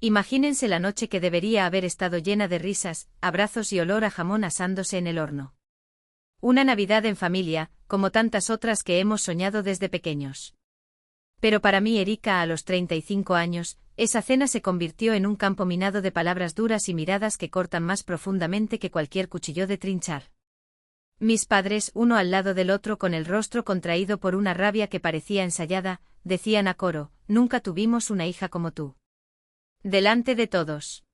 Imagínense la noche que debería haber estado llena de risas, abrazos y olor a jamón asándose en el horno. Una Navidad en familia, como tantas otras que hemos soñado desde pequeños. Pero para mí, Erika, a los 35 años, esa cena se convirtió en un campo minado de palabras duras y miradas que cortan más profundamente que cualquier cuchillo de trinchar. Mis padres, uno al lado del otro con el rostro contraído por una rabia que parecía ensayada, decían a coro: nunca tuvimos una hija como tú. Delante de todos.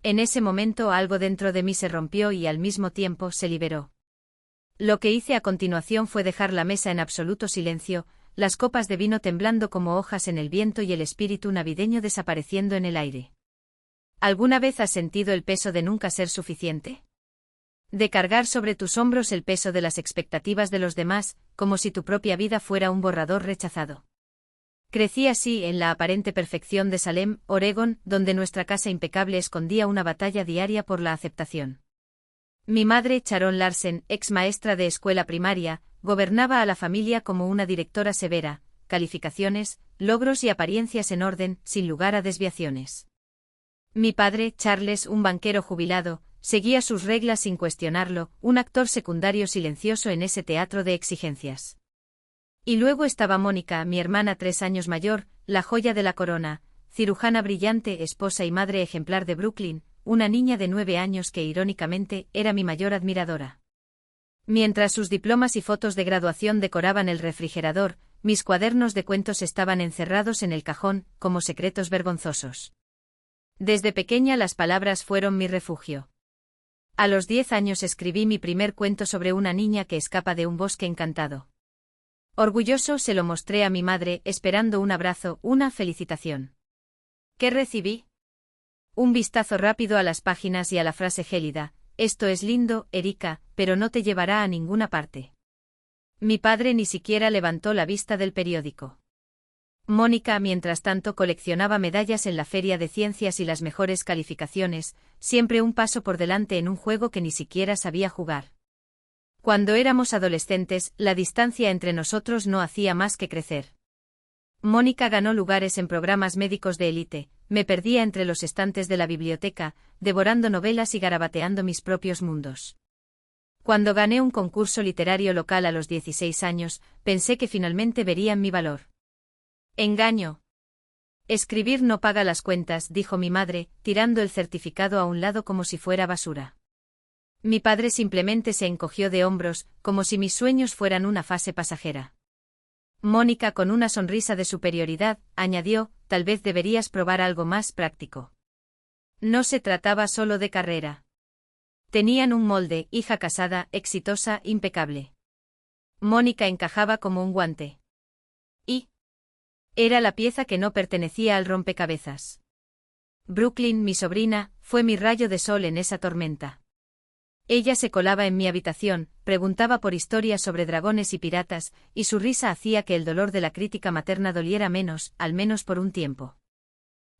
En ese momento algo dentro de mí se rompió y al mismo tiempo se liberó. Lo que hice a continuación fue dejar la mesa en absoluto silencio, las copas de vino temblando como hojas en el viento y el espíritu navideño desapareciendo en el aire. ¿Alguna vez has sentido el peso de nunca ser suficiente? De cargar sobre tus hombros el peso de las expectativas de los demás, como si tu propia vida fuera un borrador rechazado. Crecí así en la aparente perfección de Salem, Oregón, donde nuestra casa impecable escondía una batalla diaria por la aceptación. Mi madre, Sharon Larsen, ex maestra de escuela primaria, gobernaba a la familia como una directora severa: calificaciones, logros y apariencias en orden, sin lugar a desviaciones. Mi padre, Charles, un banquero jubilado, seguía sus reglas sin cuestionarlo, un actor secundario silencioso en ese teatro de exigencias. Y luego estaba Mónica, mi hermana 3 años mayor, la joya de la corona, cirujana brillante, esposa y madre ejemplar de Brooklyn, una niña de 9 años que irónicamente era mi mayor admiradora. Mientras sus diplomas y fotos de graduación decoraban el refrigerador, mis cuadernos de cuentos estaban encerrados en el cajón, como secretos vergonzosos. Desde pequeña las palabras fueron mi refugio. A los 10 años escribí mi primer cuento sobre una niña que escapa de un bosque encantado. Orgulloso se lo mostré a mi madre, esperando un abrazo, una felicitación. ¿Qué recibí? Un vistazo rápido a las páginas y a la frase gélida: esto es lindo, Erika, pero no te llevará a ninguna parte. Mi padre ni siquiera levantó la vista del periódico. Mónica, mientras tanto, coleccionaba medallas en la feria de ciencias y las mejores calificaciones, siempre un paso por delante en un juego que ni siquiera sabía jugar. Cuando éramos adolescentes, la distancia entre nosotros no hacía más que crecer. Mónica ganó lugares en programas médicos de élite, me perdía entre los estantes de la biblioteca, devorando novelas y garabateando mis propios mundos. Cuando gané un concurso literario local a los 16 años, pensé que finalmente verían mi valor. Engaño. Escribir no paga las cuentas, dijo mi madre, tirando el certificado a un lado como si fuera basura. Mi padre simplemente se encogió de hombros, como si mis sueños fueran una fase pasajera. Mónica, con una sonrisa de superioridad, añadió: tal vez deberías probar algo más práctico. No se trataba solo de carrera. Tenían un molde: hija casada, exitosa, impecable. Mónica encajaba como un guante. Y era la pieza que no pertenecía al rompecabezas. Brooklyn, mi sobrina, fue mi rayo de sol en esa tormenta. Ella se colaba en mi habitación, preguntaba por historias sobre dragones y piratas, y su risa hacía que el dolor de la crítica materna doliera menos, al menos por un tiempo.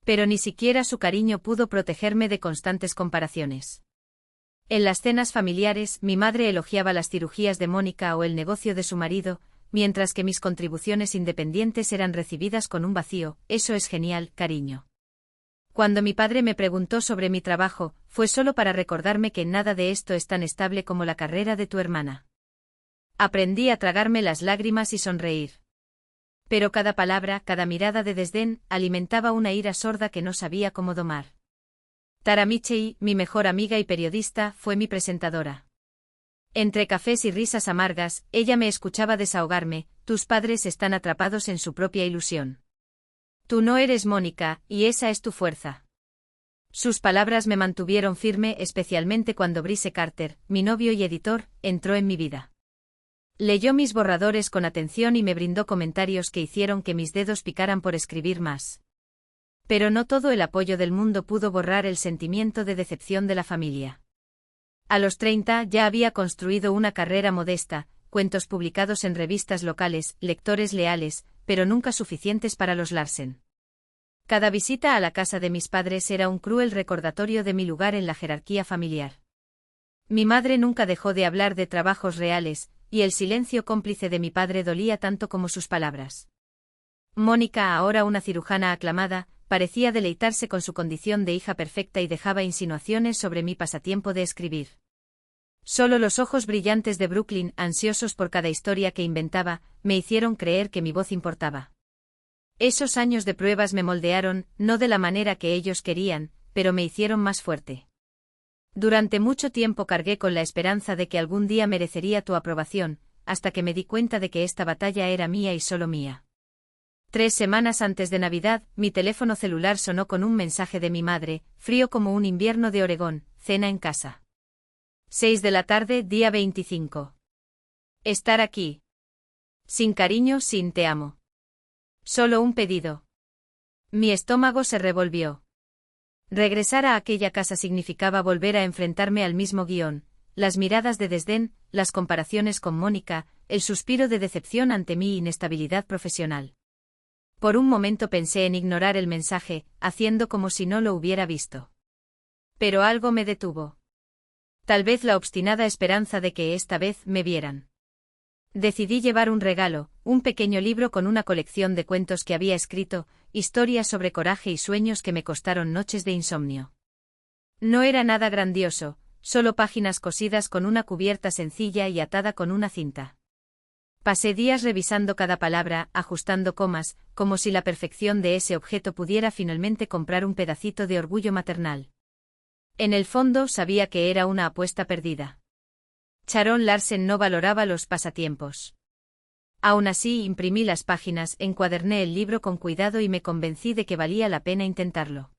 Pero ni siquiera su cariño pudo protegerme de constantes comparaciones. En las cenas familiares, mi madre elogiaba las cirugías de Mónica o el negocio de su marido, mientras que mis contribuciones independientes eran recibidas con un vacío: eso es genial, cariño. Cuando mi padre me preguntó sobre mi trabajo, fue solo para recordarme que nada de esto es tan estable como la carrera de tu hermana. Aprendí a tragarme las lágrimas y sonreír. Pero cada palabra, cada mirada de desdén, alimentaba una ira sorda que no sabía cómo domar. Tara Michei, mi mejor amiga y periodista, fue mi presentadora. Entre cafés y risas amargas, ella me escuchaba desahogarme: tus padres están atrapados en su propia ilusión. Tú no eres Mónica, y esa es tu fuerza. Sus palabras me mantuvieron firme, especialmente cuando Brice Carter, mi novio y editor, entró en mi vida. Leyó mis borradores con atención y me brindó comentarios que hicieron que mis dedos picaran por escribir más. Pero no todo el apoyo del mundo pudo borrar el sentimiento de decepción de la familia. A los 30 ya había construido una carrera modesta, cuentos publicados en revistas locales, lectores leales, pero nunca suficientes para los Larsen. Cada visita a la casa de mis padres era un cruel recordatorio de mi lugar en la jerarquía familiar. Mi madre nunca dejó de hablar de trabajos reales, y el silencio cómplice de mi padre dolía tanto como sus palabras. Mónica, ahora una cirujana aclamada, parecía deleitarse con su condición de hija perfecta y dejaba insinuaciones sobre mi pasatiempo de escribir. Solo los ojos brillantes de Brooklyn, ansiosos por cada historia que inventaba, me hicieron creer que mi voz importaba. Esos años de pruebas me moldearon, no de la manera que ellos querían, pero me hicieron más fuerte. Durante mucho tiempo cargué con la esperanza de que algún día merecería tu aprobación, hasta que me di cuenta de que esta batalla era mía y solo mía. 3 semanas antes de Navidad, mi teléfono celular sonó con un mensaje de mi madre, frío como un invierno de Oregón, cena en casa. 6 de la tarde, día 25. Estar aquí. Sin cariño, sin te amo. Solo un pedido. Mi estómago se revolvió. Regresar a aquella casa significaba volver a enfrentarme al mismo guión, las miradas de desdén, las comparaciones con Mónica, el suspiro de decepción ante mi inestabilidad profesional. Por un momento pensé en ignorar el mensaje, haciendo como si no lo hubiera visto. Pero algo me detuvo. Tal vez la obstinada esperanza de que esta vez me vieran. Decidí llevar un regalo, un pequeño libro con una colección de cuentos que había escrito, historias sobre coraje y sueños que me costaron noches de insomnio. No era nada grandioso, solo páginas cosidas con una cubierta sencilla y atada con una cinta. Pasé días revisando cada palabra, ajustando comas, como si la perfección de ese objeto pudiera finalmente comprar un pedacito de orgullo maternal. En el fondo sabía que era una apuesta perdida. Sharon Larsen no valoraba los pasatiempos. Aún así imprimí las páginas, encuaderné el libro con cuidado y me convencí de que valía la pena intentarlo.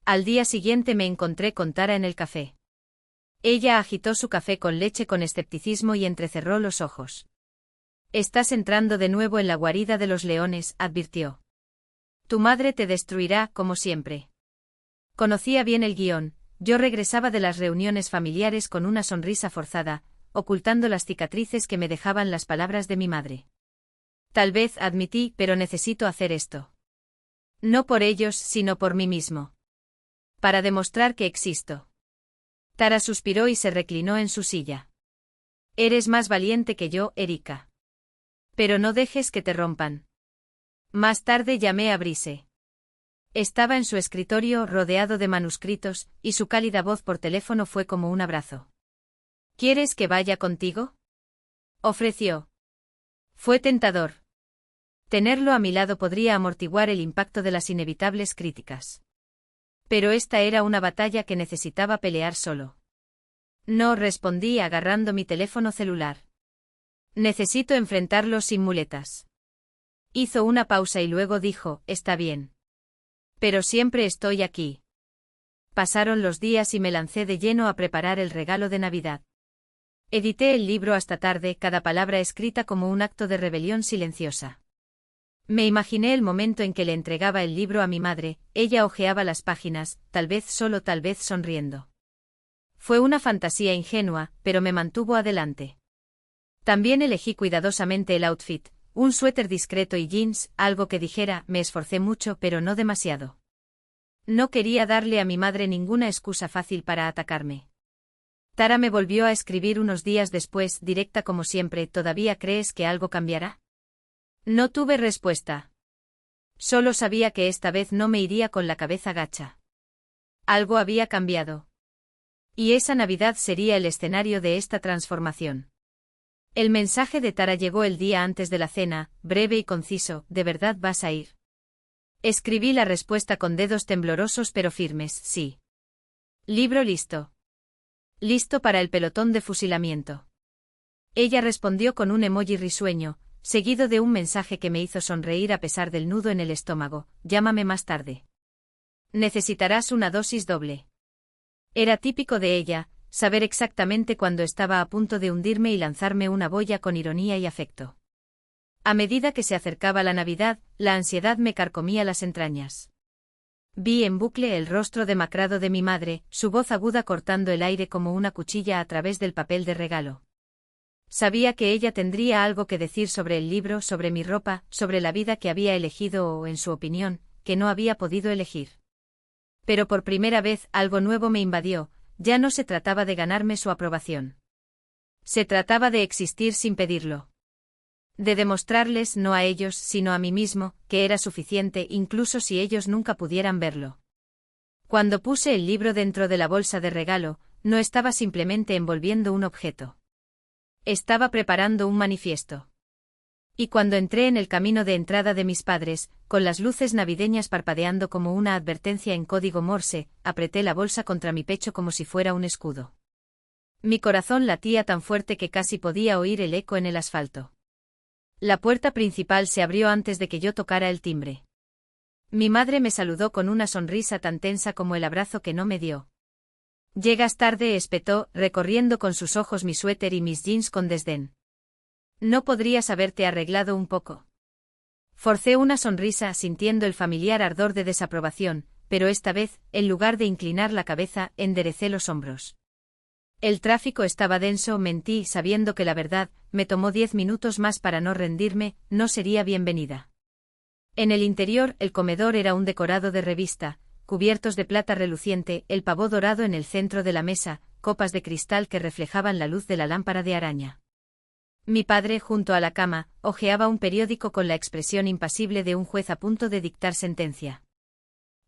Al día siguiente me encontré con Tara en el café. Ella agitó su café con leche con escepticismo y entrecerró los ojos. «Estás entrando de nuevo en la guarida de los leones», advirtió. «Tu madre te destruirá, como siempre». Conocía bien el guión. Yo regresaba de las reuniones familiares con una sonrisa forzada, ocultando las cicatrices que me dejaban las palabras de mi madre. Tal vez, admití, pero necesito hacer esto. No por ellos, sino por mí mismo. Para demostrar que existo. Tara suspiró y se reclinó en su silla. Eres más valiente que yo, Erika. Pero no dejes que te rompan. Más tarde llamé a Brise. Estaba en su escritorio rodeado de manuscritos, y su cálida voz por teléfono fue como un abrazo. ¿Quieres que vaya contigo?, ofreció. Fue tentador. Tenerlo a mi lado podría amortiguar el impacto de las inevitables críticas. Pero esta era una batalla que necesitaba pelear solo. No, respondí agarrando mi teléfono celular. Necesito enfrentarlo sin muletas. Hizo una pausa y luego dijo, está bien. Pero siempre estoy aquí. Pasaron los días y me lancé de lleno a preparar el regalo de Navidad. Edité el libro hasta tarde, cada palabra escrita como un acto de rebelión silenciosa. Me imaginé el momento en que le entregaba el libro a mi madre, ella hojeaba las páginas, tal vez solo tal vez sonriendo. Fue una fantasía ingenua, pero me mantuvo adelante. También elegí cuidadosamente el outfit. Un suéter discreto y jeans, algo que dijera, me esforcé mucho pero no demasiado. No quería darle a mi madre ninguna excusa fácil para atacarme. Tara me volvió a escribir unos días después, directa como siempre, ¿todavía crees que algo cambiará? No tuve respuesta. Solo sabía que esta vez no me iría con la cabeza gacha. Algo había cambiado. Y esa Navidad sería el escenario de esta transformación. El mensaje de Tara llegó el día antes de la cena, breve y conciso, ¿de verdad vas a ir? Escribí la respuesta con dedos temblorosos pero firmes, sí. Libro listo. Listo para el pelotón de fusilamiento. Ella respondió con un emoji risueño, seguido de un mensaje que me hizo sonreír a pesar del nudo en el estómago, llámame más tarde. Necesitarás una dosis doble. Era típico de ella, saber exactamente cuándo estaba a punto de hundirme y lanzarme una boya con ironía y afecto. A medida que se acercaba la Navidad, la ansiedad me carcomía las entrañas. Vi en bucle el rostro demacrado de mi madre, su voz aguda cortando el aire como una cuchilla a través del papel de regalo. Sabía que ella tendría algo que decir sobre el libro, sobre mi ropa, sobre la vida que había elegido o, en su opinión, que no había podido elegir. Pero por primera vez algo nuevo me invadió. Ya no se trataba de ganarme su aprobación. Se trataba de existir sin pedirlo. De demostrarles no a ellos sino a mí mismo, que era suficiente incluso si ellos nunca pudieran verlo. Cuando puse el libro dentro de la bolsa de regalo, no estaba simplemente envolviendo un objeto. Estaba preparando un manifiesto. Y cuando entré en el camino de entrada de mis padres, con las luces navideñas parpadeando como una advertencia en código Morse, apreté la bolsa contra mi pecho como si fuera un escudo. Mi corazón latía tan fuerte que casi podía oír el eco en el asfalto. La puerta principal se abrió antes de que yo tocara el timbre. Mi madre me saludó con una sonrisa tan tensa como el abrazo que no me dio. «Llegas tarde», espetó, recorriendo con sus ojos mi suéter y mis jeans con desdén. «¿No podrías haberte arreglado un poco?» Forcé una sonrisa sintiendo el familiar ardor de desaprobación, pero esta vez, en lugar de inclinar la cabeza, enderecé los hombros. El tráfico estaba denso, mentí, sabiendo que la verdad, me tomó 10 minutos más para no rendirme, no sería bienvenida. En el interior, el comedor era un decorado de revista, cubiertos de plata reluciente, el pavó dorado en el centro de la mesa, copas de cristal que reflejaban la luz de la lámpara de araña. Mi padre, junto a la cama, hojeaba un periódico con la expresión impasible de un juez a punto de dictar sentencia.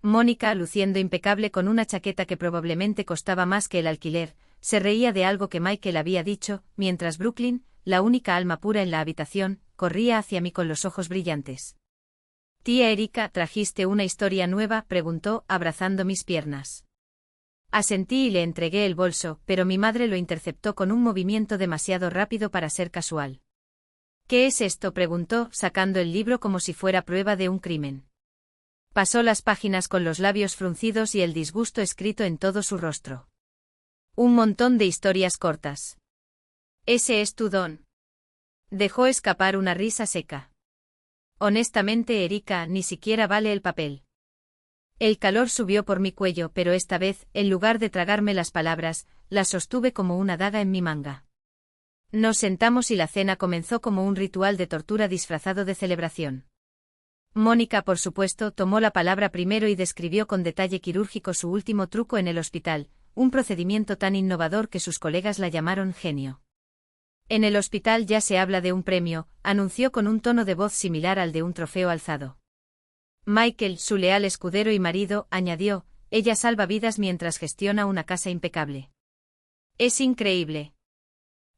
Mónica, luciendo impecable con una chaqueta que probablemente costaba más que el alquiler, se reía de algo que Michael había dicho, mientras Brooklyn, la única alma pura en la habitación, corría hacia mí con los ojos brillantes. «Tía Erika, ¿trajiste una historia nueva?», preguntó, abrazando mis piernas. Asentí y le entregué el bolso, pero mi madre lo interceptó con un movimiento demasiado rápido para ser casual. «¿Qué es esto?», preguntó, sacando el libro como si fuera prueba de un crimen. Pasó las páginas con los labios fruncidos y el disgusto escrito en todo su rostro. «Un montón de historias cortas. ¿Ese es tu don?». Dejó escapar una risa seca. «Honestamente, Erika, ni siquiera vale el papel». El calor subió por mi cuello, pero esta vez, en lugar de tragarme las palabras, las sostuve como una daga en mi manga. Nos sentamos y la cena comenzó como un ritual de tortura disfrazado de celebración. Mónica, por supuesto, tomó la palabra primero y describió con detalle quirúrgico su último truco en el hospital, un procedimiento tan innovador que sus colegas la llamaron genio. «En el hospital ya se habla de un premio», anunció con un tono de voz similar al de un trofeo alzado. «Michael, su leal escudero y marido», añadió, «ella salva vidas mientras gestiona una casa impecable. Es increíble».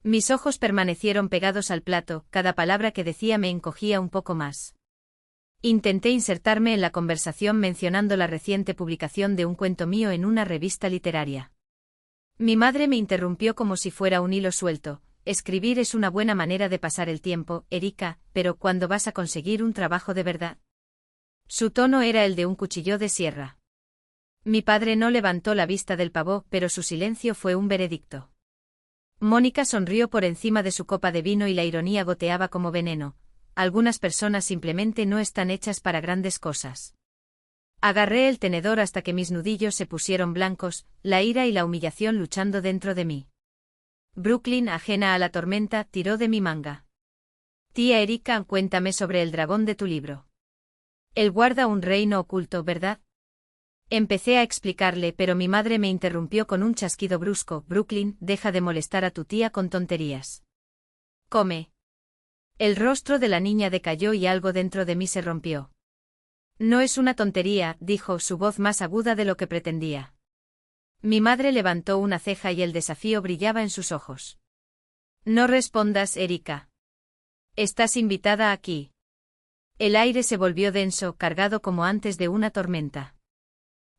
Mis ojos permanecieron pegados al plato, cada palabra que decía me encogía un poco más. Intenté insertarme en la conversación mencionando la reciente publicación de un cuento mío en una revista literaria. Mi madre me interrumpió como si fuera un hilo suelto. «Escribir es una buena manera de pasar el tiempo, Erika, pero ¿cuándo vas a conseguir un trabajo de verdad?». Su tono era el de un cuchillo de sierra. Mi padre no levantó la vista del pavó, pero su silencio fue un veredicto. Mónica sonrió por encima de su copa de vino y la ironía goteaba como veneno. «Algunas personas simplemente no están hechas para grandes cosas». Agarré el tenedor hasta que mis nudillos se pusieron blancos, la ira y la humillación luchando dentro de mí. Brooklyn, ajena a la tormenta, tiró de mi manga. «Tía Erika, cuéntame sobre el dragón de tu libro. Él guarda un reino oculto, ¿verdad?». Empecé a explicarle, pero mi madre me interrumpió con un chasquido brusco. «Brooklyn, deja de molestar a tu tía con tonterías. Come». El rostro de la niña decayó y algo dentro de mí se rompió. «No es una tontería», dijo, su voz más aguda de lo que pretendía. Mi madre levantó una ceja y el desafío brillaba en sus ojos. «No respondas, Erika. Estás invitada aquí». El aire se volvió denso, cargado como antes de una tormenta.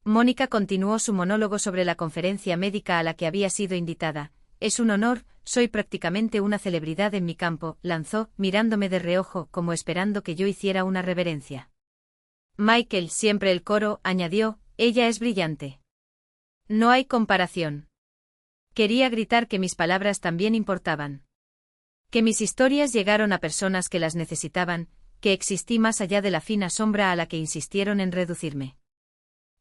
Mónica continuó su monólogo sobre la conferencia médica a la que había sido invitada. «Es un honor, soy prácticamente una celebridad en mi campo», lanzó, mirándome de reojo, como esperando que yo hiciera una reverencia. «Michael, siempre el coro», añadió, «ella es brillante. No hay comparación». Quería gritar que mis palabras también importaban. Que mis historias llegaron a personas que las necesitaban, que existí más allá de la fina sombra a la que insistieron en reducirme.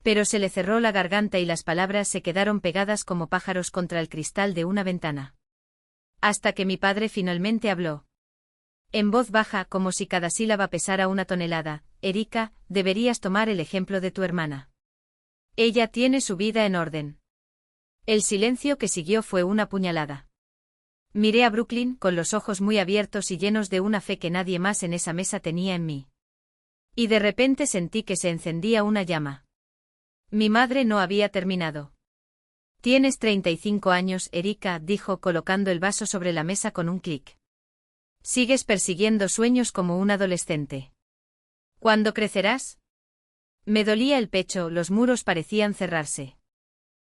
Pero se le cerró la garganta y las palabras se quedaron pegadas como pájaros contra el cristal de una ventana. Hasta que mi padre finalmente habló. En voz baja, como si cada sílaba pesara una tonelada: «Erika, deberías tomar el ejemplo de tu hermana. Ella tiene su vida en orden». El silencio que siguió fue una puñalada. Miré a Brooklyn con los ojos muy abiertos y llenos de una fe que nadie más en esa mesa tenía en mí. Y de repente sentí que se encendía una llama. Mi madre no había terminado. Tienes 35 años, Erika, dijo colocando el vaso sobre la mesa con un clic. Sigues persiguiendo sueños como un adolescente. ¿Cuándo crecerás? Me dolía el pecho, los muros parecían cerrarse.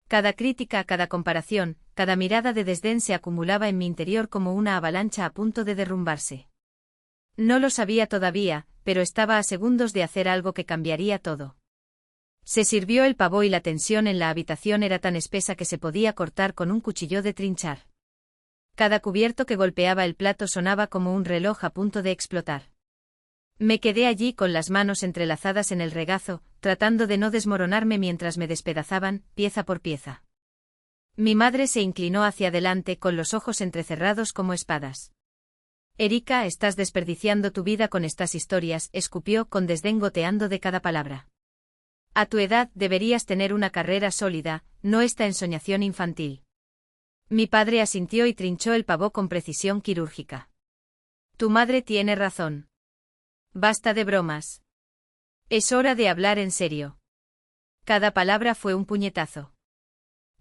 Cada crítica, cada comparación, cada mirada de desdén se acumulaba en mi interior como una avalancha a punto de derrumbarse. No lo sabía todavía, pero estaba a segundos de hacer algo que cambiaría todo. Se sirvió el pavó y la tensión en la habitación era tan espesa que se podía cortar con un cuchillo de trinchar. Cada cubierto que golpeaba el plato sonaba como un reloj a punto de explotar. Me quedé allí con las manos entrelazadas en el regazo, tratando de no desmoronarme mientras me despedazaban, pieza por pieza. Mi madre se inclinó hacia adelante con los ojos entrecerrados como espadas. Erika, estás desperdiciando tu vida con estas historias, escupió con desdén goteando de cada palabra. A tu edad deberías tener una carrera sólida, no esta ensoñación infantil. Mi padre asintió y trinchó el pavó con precisión quirúrgica. Tu madre tiene razón. Basta de bromas. Es hora de hablar en serio. Cada palabra fue un puñetazo.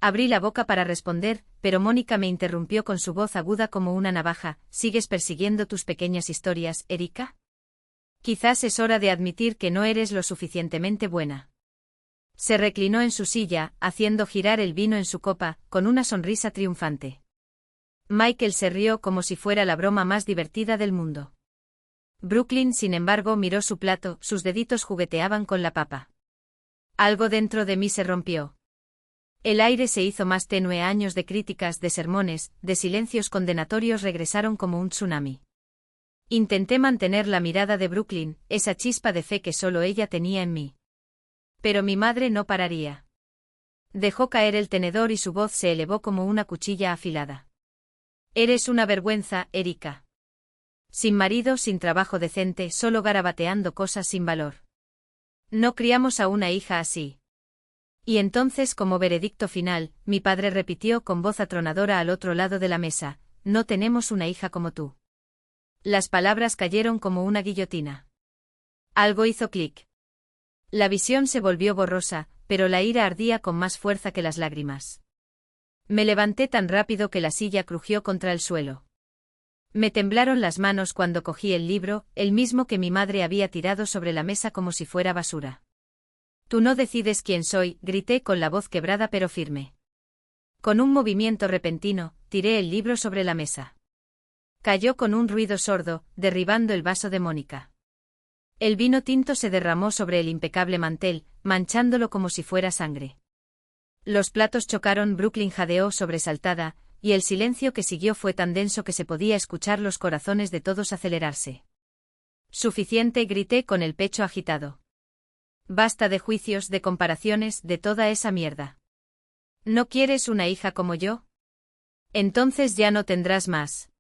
Abrí la boca para responder, pero Mónica me interrumpió con su voz aguda como una navaja. ¿Sigues persiguiendo tus pequeñas historias, Erika? Quizás es hora de admitir que no eres lo suficientemente buena. Se reclinó en su silla, haciendo girar el vino en su copa, con una sonrisa triunfante. Michael se rió como si fuera la broma más divertida del mundo. Brooklyn, sin embargo, miró su plato, sus deditos jugueteaban con la papa. Algo dentro de mí se rompió. El aire se hizo más tenue, años de críticas, de sermones, de silencios condenatorios regresaron como un tsunami. Intenté mantener la mirada de Brooklyn, esa chispa de fe que solo ella tenía en mí. Pero mi madre no pararía. Dejó caer el tenedor y su voz se elevó como una cuchilla afilada. Eres una vergüenza, Erika. Sin marido, sin trabajo decente, solo garabateando cosas sin valor. No criamos a una hija así. Y entonces, como veredicto final, mi padre repitió con voz atronadora al otro lado de la mesa, no tenemos una hija como tú. Las palabras cayeron como una guillotina. Algo hizo clic. La visión se volvió borrosa, pero la ira ardía con más fuerza que las lágrimas. Me levanté tan rápido que la silla crujió contra el suelo. Me temblaron las manos cuando cogí el libro, el mismo que mi madre había tirado sobre la mesa como si fuera basura. Tú no decides quién soy, grité con la voz quebrada pero firme. Con un movimiento repentino, tiré el libro sobre la mesa. Cayó con un ruido sordo, derribando el vaso de Mónica. El vino tinto se derramó sobre el impecable mantel, manchándolo como si fuera sangre. Los platos chocaron, Brooklyn jadeó sobresaltada, y el silencio que siguió fue tan denso que se podía escuchar los corazones de todos acelerarse. Suficiente, grité con el pecho agitado. Basta de juicios, de comparaciones, de toda esa mierda. ¿No quieres una hija como yo? Entonces ya no tendrás más.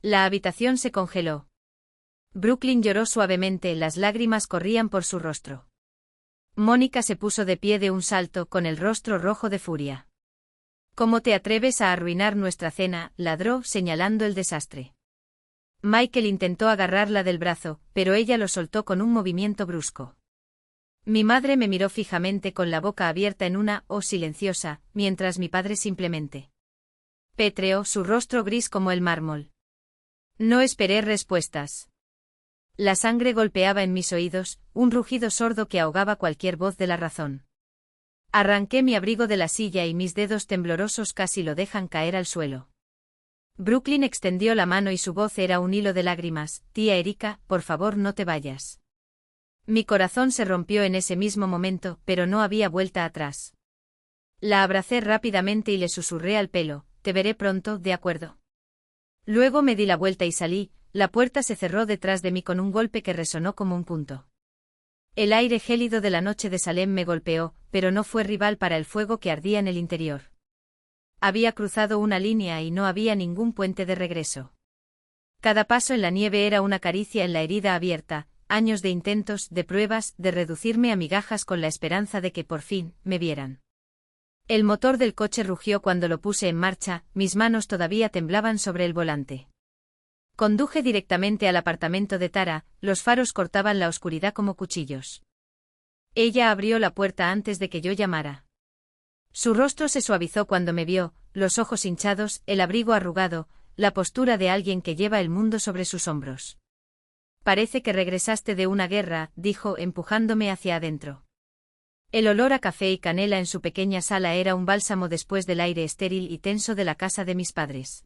La habitación se congeló. Brooklyn lloró suavemente, las lágrimas corrían por su rostro. Mónica se puso de pie de un salto, con el rostro rojo de furia. ¿Cómo te atreves a arruinar nuestra cena?, ladró, señalando el desastre. Michael intentó agarrarla del brazo, pero ella lo soltó con un movimiento brusco. Mi madre me miró fijamente con la boca abierta en una O silenciosa, mientras mi padre simplemente pétreo, su rostro gris como el mármol. No esperé respuestas. La sangre golpeaba en mis oídos, un rugido sordo que ahogaba cualquier voz de la razón. Arranqué mi abrigo de la silla y mis dedos temblorosos casi lo dejan caer al suelo. Brooklyn extendió la mano y su voz era un hilo de lágrimas. Tía Erika, por favor no te vayas. Mi corazón se rompió en ese mismo momento, pero no había vuelta atrás. La abracé rápidamente y le susurré al pelo, te veré pronto, ¿de acuerdo? Luego me di la vuelta y salí, la puerta se cerró detrás de mí con un golpe que resonó como un punto. El aire gélido de la noche de Salem me golpeó, pero no fue rival para el fuego que ardía en el interior. Había cruzado una línea y no había ningún puente de regreso. Cada paso en la nieve era una caricia en la herida abierta, años de intentos, de pruebas, de reducirme a migajas con la esperanza de que por fin me vieran. El motor del coche rugió cuando lo puse en marcha, mis manos todavía temblaban sobre el volante. Conduje directamente al apartamento de Tara, los faros cortaban la oscuridad como cuchillos. Ella abrió la puerta antes de que yo llamara. Su rostro se suavizó cuando me vio, los ojos hinchados, el abrigo arrugado, la postura de alguien que lleva el mundo sobre sus hombros. Parece que regresaste de una guerra, dijo, empujándome hacia adentro. El olor a café y canela en su pequeña sala era un bálsamo después del aire estéril y tenso de la casa de mis padres.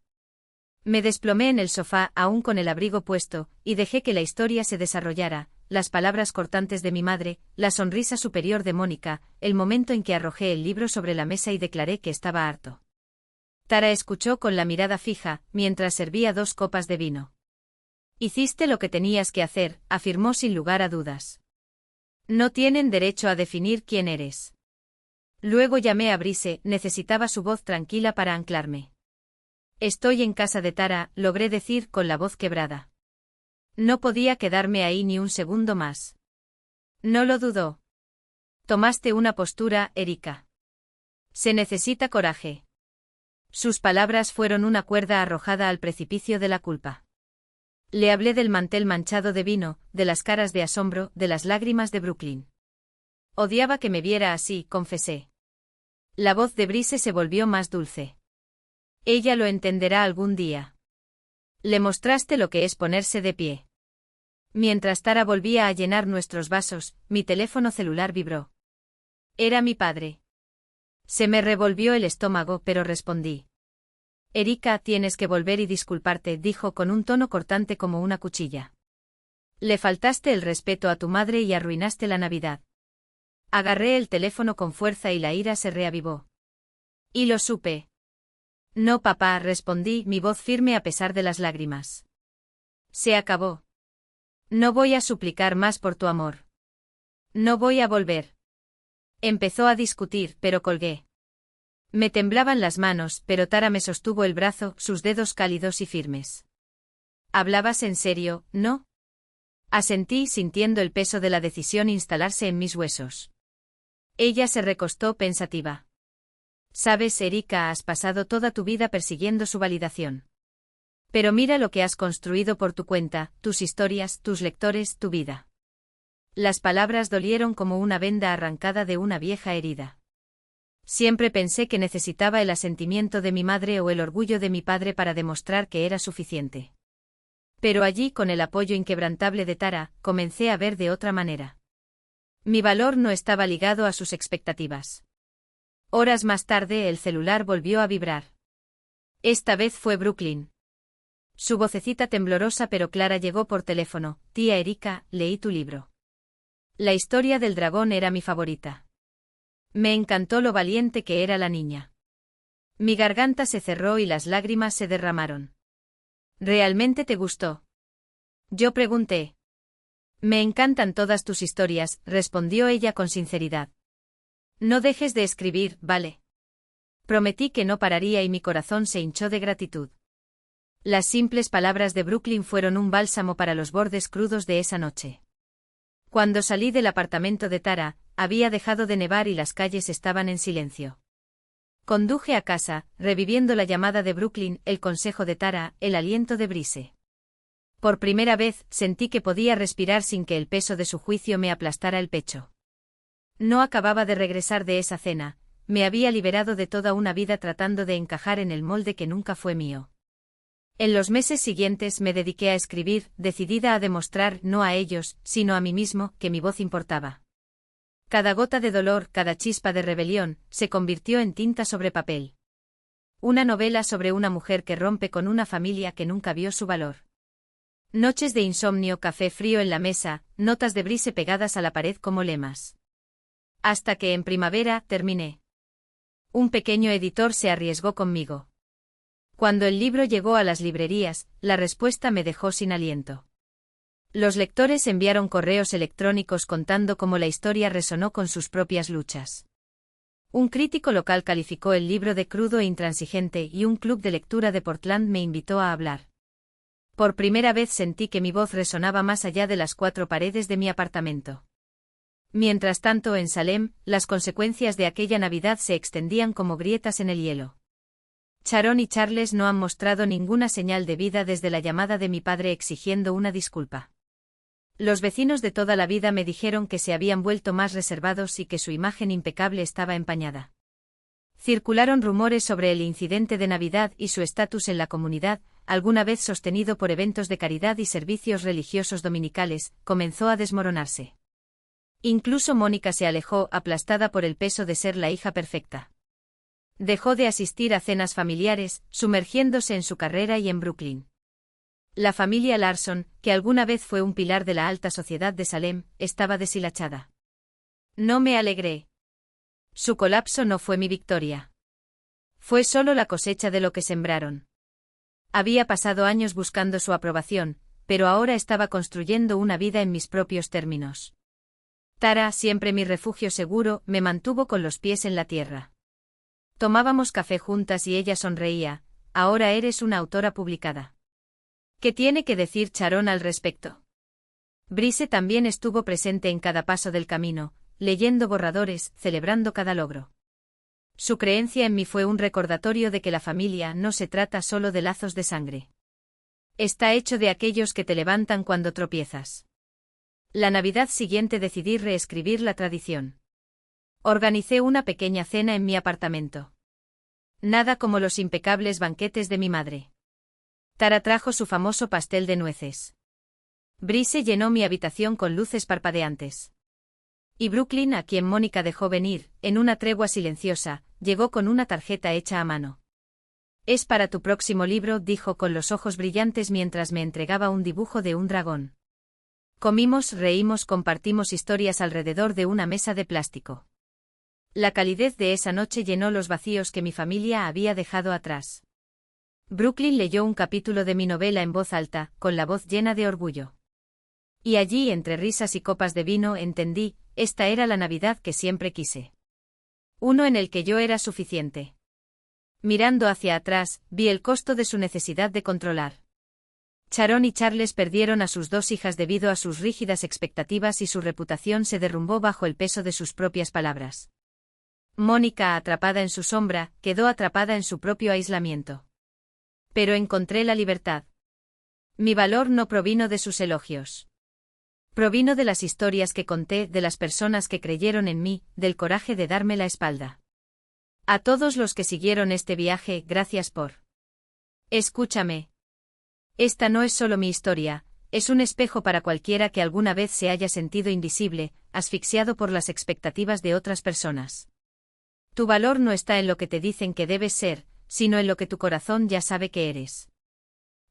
Me desplomé en el sofá, aún con el abrigo puesto, y dejé que la historia se desarrollara, las palabras cortantes de mi madre, la sonrisa superior de Mónica, el momento en que arrojé el libro sobre la mesa y declaré que estaba harto. Tara escuchó con la mirada fija, mientras servía 2 copas de vino. Hiciste lo que tenías que hacer, afirmó sin lugar a dudas. No tienen derecho a definir quién eres. Luego llamé a Brice, necesitaba su voz tranquila para anclarme. Estoy en casa de Tara, logré decir con la voz quebrada. No podía quedarme ahí ni un segundo más. No lo dudó. Tomaste una postura, Erika. Se necesita coraje. Sus palabras fueron una cuerda arrojada al precipicio de la culpa. Le hablé del mantel manchado de vino, de las caras de asombro, de las lágrimas de Brooklyn. Odiaba que me viera así, confesé. La voz de Brice se volvió más dulce. Ella lo entenderá algún día. Le mostraste lo que es ponerse de pie. Mientras Tara volvía a llenar nuestros vasos, mi teléfono celular vibró. Era mi padre. Se me revolvió el estómago, pero respondí. Erika, tienes que volver y disculparte, dijo con un tono cortante como una cuchilla. Le faltaste el respeto a tu madre y arruinaste la Navidad. Agarré el teléfono con fuerza y la ira se reavivó. Y lo supe. No, papá, respondí, mi voz firme a pesar de las lágrimas. Se acabó. No voy a suplicar más por tu amor. No voy a volver. Empezó a discutir, pero colgué. Me temblaban las manos, pero Tara me sostuvo el brazo, sus dedos cálidos y firmes. ¿Hablabas en serio, no? Asentí, sintiendo el peso de la decisión instalarse en mis huesos. Ella se recostó pensativa. Sabes, Erika, has pasado toda tu vida persiguiendo su validación. Pero mira lo que has construido por tu cuenta, tus historias, tus lectores, tu vida. Las palabras dolieron como una venda arrancada de una vieja herida. Siempre pensé que necesitaba el asentimiento de mi madre o el orgullo de mi padre para demostrar que era suficiente. Pero allí, con el apoyo inquebrantable de Tara, comencé a ver de otra manera. Mi valor no estaba ligado a sus expectativas. Horas más tarde el celular volvió a vibrar. Esta vez fue Brooklyn. Su vocecita temblorosa pero clara llegó por teléfono. Tía Erika, leí tu libro. La historia del dragón era mi favorita. Me encantó lo valiente que era la niña. Mi garganta se cerró y las lágrimas se derramaron. ¿Realmente te gustó? Yo pregunté. Me encantan todas tus historias, respondió ella con sinceridad. No dejes de escribir, ¿vale? Prometí que no pararía y mi corazón se hinchó de gratitud. Las simples palabras de Brooklyn fueron un bálsamo para los bordes crudos de esa noche. Cuando salí del apartamento de Tara, había dejado de nevar y las calles estaban en silencio. Conduje a casa, reviviendo la llamada de Brooklyn, el consejo de Tara, el aliento de Brice. Por primera vez, sentí que podía respirar sin que el peso de su juicio me aplastara el pecho. No acababa de regresar de esa cena, me había liberado de toda una vida tratando de encajar en el molde que nunca fue mío. En los meses siguientes me dediqué a escribir, decidida a demostrar no a ellos, sino a mí mismo, que mi voz importaba. Cada gota de dolor, cada chispa de rebelión, se convirtió en tinta sobre papel. Una novela sobre una mujer que rompe con una familia que nunca vio su valor. Noches de insomnio, café frío en la mesa, notas de Brice pegadas a la pared como lemas. Hasta que en primavera terminé. Un pequeño editor se arriesgó conmigo. Cuando el libro llegó a las librerías, la respuesta me dejó sin aliento. Los lectores enviaron correos electrónicos contando cómo la historia resonó con sus propias luchas. Un crítico local calificó el libro de crudo e intransigente y un club de lectura de Portland me invitó a hablar. Por primera vez sentí que mi voz resonaba más allá de las 4 paredes de mi apartamento. Mientras tanto, en Salem, las consecuencias de aquella Navidad se extendían como grietas en el hielo. Sharon y Charles no han mostrado ninguna señal de vida desde la llamada de mi padre exigiendo una disculpa. Los vecinos de toda la vida me dijeron que se habían vuelto más reservados y que su imagen impecable estaba empañada. Circularon rumores sobre el incidente de Navidad y su estatus en la comunidad, alguna vez sostenido por eventos de caridad y servicios religiosos dominicales, comenzó a desmoronarse. Incluso Mónica se alejó, aplastada por el peso de ser la hija perfecta. Dejó de asistir a cenas familiares, sumergiéndose en su carrera y en Brooklyn. La familia Larson, que alguna vez fue un pilar de la alta sociedad de Salem, estaba deshilachada. No me alegré. Su colapso no fue mi victoria. Fue solo la cosecha de lo que sembraron. Había pasado años buscando su aprobación, pero ahora estaba construyendo una vida en mis propios términos. Tara, siempre mi refugio seguro, me mantuvo con los pies en la tierra. Tomábamos café juntas y ella sonreía. Ahora eres una autora publicada. ¿Qué tiene que decir Sharon al respecto? Brice también estuvo presente en cada paso del camino, leyendo borradores, celebrando cada logro. Su creencia en mí fue un recordatorio de que la familia no se trata solo de lazos de sangre. Está hecho de aquellos que te levantan cuando tropiezas. La Navidad siguiente decidí reescribir la tradición. Organicé una pequeña cena en mi apartamento. Nada como los impecables banquetes de mi madre. Tara trajo su famoso pastel de nueces. Brice llenó mi habitación con luces parpadeantes. Y Brooklyn, a quien Mónica dejó venir, en una tregua silenciosa, llegó con una tarjeta hecha a mano. Es para tu próximo libro, dijo con los ojos brillantes mientras me entregaba un dibujo de un dragón. Comimos, reímos, compartimos historias alrededor de una mesa de plástico. La calidez de esa noche llenó los vacíos que mi familia había dejado atrás. Brooklyn leyó un capítulo de mi novela en voz alta, con la voz llena de orgullo. Y allí, entre risas y copas de vino, entendí, esta era la Navidad que siempre quise. Uno en el que yo era suficiente. Mirando hacia atrás, vi el costo de su necesidad de controlar. Sharon y Charles perdieron a sus dos hijas debido a sus rígidas expectativas y su reputación se derrumbó bajo el peso de sus propias palabras. Mónica, atrapada en su sombra, quedó atrapada en su propio aislamiento. Pero encontré la libertad. Mi valor no provino de sus elogios. Provino de las historias que conté, de las personas que creyeron en mí, del coraje de darme la espalda. A todos los que siguieron este viaje, gracias por. Escúchame. Esta no es solo mi historia, es un espejo para cualquiera que alguna vez se haya sentido invisible, asfixiado por las expectativas de otras personas. Tu valor no está en lo que te dicen que debes ser, sino en lo que tu corazón ya sabe que eres.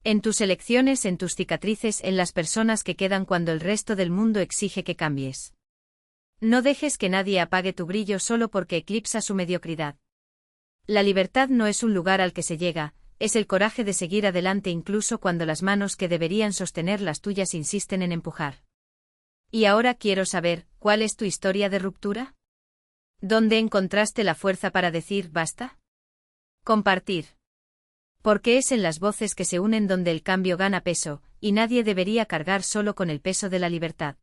En tus elecciones, en tus cicatrices, en las personas que quedan cuando el resto del mundo exige que cambies. No dejes que nadie apague tu brillo solo porque eclipsa su mediocridad. La libertad no es un lugar al que se llega, es el coraje de seguir adelante incluso cuando las manos que deberían sostener las tuyas insisten en empujar. Y ahora quiero saber, ¿cuál es tu historia de ruptura? ¿Dónde encontraste la fuerza para decir basta? Compartir. Porque es en las voces que se unen donde el cambio gana peso, y nadie debería cargar solo con el peso de la libertad.